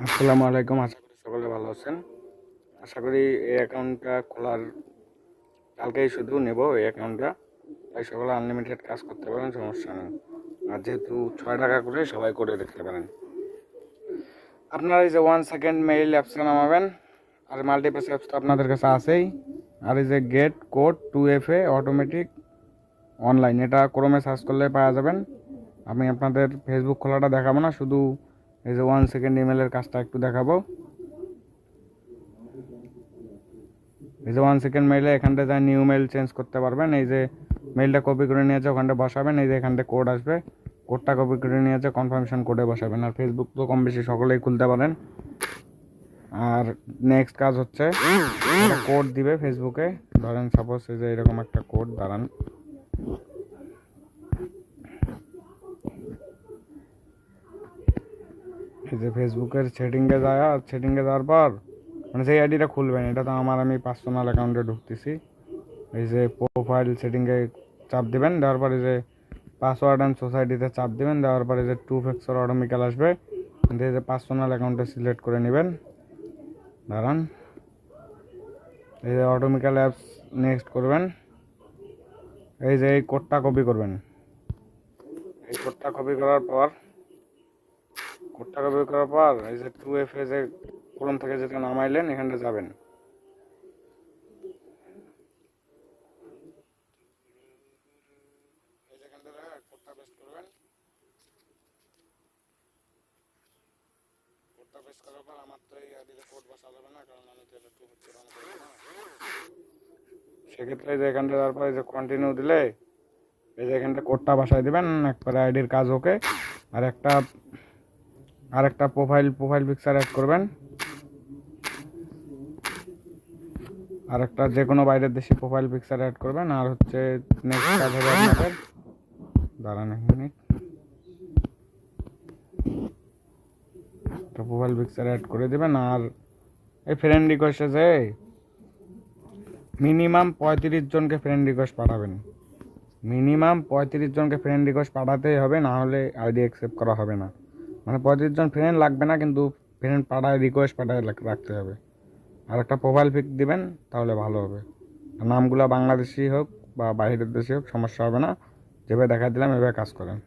আসসালামু আলাইকুম। আশা করি সকলে ভালো আছেন। আশা করি এই অ্যাকাউন্টটা খোলার কালকেই শুধু নেব এই অ্যাকাউন্টটা, তাই সকলে আনলিমিটেড কাজ করতে পারেন, সমস্যা নেই। আর যেহেতু 6 টাকা করে সবাই করে দেখতে পারেন। আপনারা এই যে 1 সেকেন্ড মেইল অ্যাপসটা নামাবেন, আর মাল্টিপেস অ্যাপসটা আপনাদের কাছে আছেই। আর এই যে gate code 2FA automatic online, এটা ক্রোমে সার্চ করলে পাওয়া যাবেন। আমি আপনাদের ফেসবুক খোলাটা দেখাবো না, শুধু এই যে 1 সেকেন্ড ইমেলের কাজটা একটু দেখাবো। এই যে 1 সেকেন্ড মেইলে এখানটা যা নিউ মেইল চেঞ্জ করতে পারবেন। এই যে মেইলটা কপি করে নিয়েছে ওখানটা বসাবেন, এই যে এখানটা কোড আসবে, কোডটা কপি করে নিয়েছে কনফার্মেশন কোডে বসাবেন। আর ফেসবুক তো কম বেশি সকলেই খুলতে পারেন। আর নেক্সট কাজ হচ্ছে একটা কোড দিবে ফেসবুকে, ধরেন সাপোজ এই যে এরকম একটা কোড, দাঁড়ান এই যে ফেসবুকের সেটিংয়ে যাওয়ার পর মানে সেই আইডিটা খুলবেন, এটা তো আমি পার্সোনাল অ্যাকাউন্টে ঢুকতেছি। এই যে প্রোফাইল সেটিংয়ে চাপ দেবেন, দেওয়ার পরে যে পাসওয়ার্ড অ্যান্ড সোসাইটিতে চাপ দেবেন, দেওয়ার পরে যে 2 ফ্যাক্টর অটোমেটিক্যাল আসবে, এই যে পার্সোনাল অ্যাকাউন্টে সিলেক্ট করে নেবেন। দাঁড়ান, এই যে অটোমেটিক্যাল অ্যাপস নেক্সট করবেন। এই যে এই কোডটা কপি করবেন। এই কোডটা কপি করার পর এই যে 2FA যে ক্রোম থেকে যেটা নামাইলেন এখানটা যাবেন। কোডটা পেস্ট করবেন। কোডটা পেস্ট করার পর আমার তো এই আইডিতে কোড বসা যাবে না, কারণ আমি তো এটা 2 ফ্যাক্টর অন করব না। সেক্ষেত্রে যে এখানটা যাওয়ার পরে যে কন্টিনিউ দিলে এই যে এখানটা কোডটা বসাই দেবেন, একবারে আইডির কাজ ওকে। আর একটা প্রোফাইল পিকচার অ্যাড করবেন, আর একটা যে কোনো বাইরের দেশি প্রোফাইল পিকচার অ্যাড করবেন। আর হচ্ছে নেক্সট কাজ হবে আপনাদের, দাঁড়ান এক মিনিট, একটা প্রোফাইল পিকচার অ্যাড করে দেবেন। আর এই ফ্রেন্ড রিকোয়েস্টে যে মিনিমাম 35 জনকে ফ্রেন্ড রিকোয়েস্ট পাঠাবেন। মিনিমাম 35 জনকে ফ্রেন্ড রিকোয়েস্ট পাঠাতেই হবে, না হলে আইডি অ্যাকসেপ্ট করা হবে না। মানে 35 জন ফ্রেন্ড লাগবে না, কিন্তু ফ্রেন্ড রিকোয়েস্ট পাঠায় রাখতে হবে। আর একটা প্রোফাইল পিক দিবেন, তাহলে ভালো হবে। নামগুলো বাংলাদেশি হোক বা বাইরের দেশি হোক সমস্যা হবে না, যেভাবে দেখা দিলাম এভাবে কাজ করেন।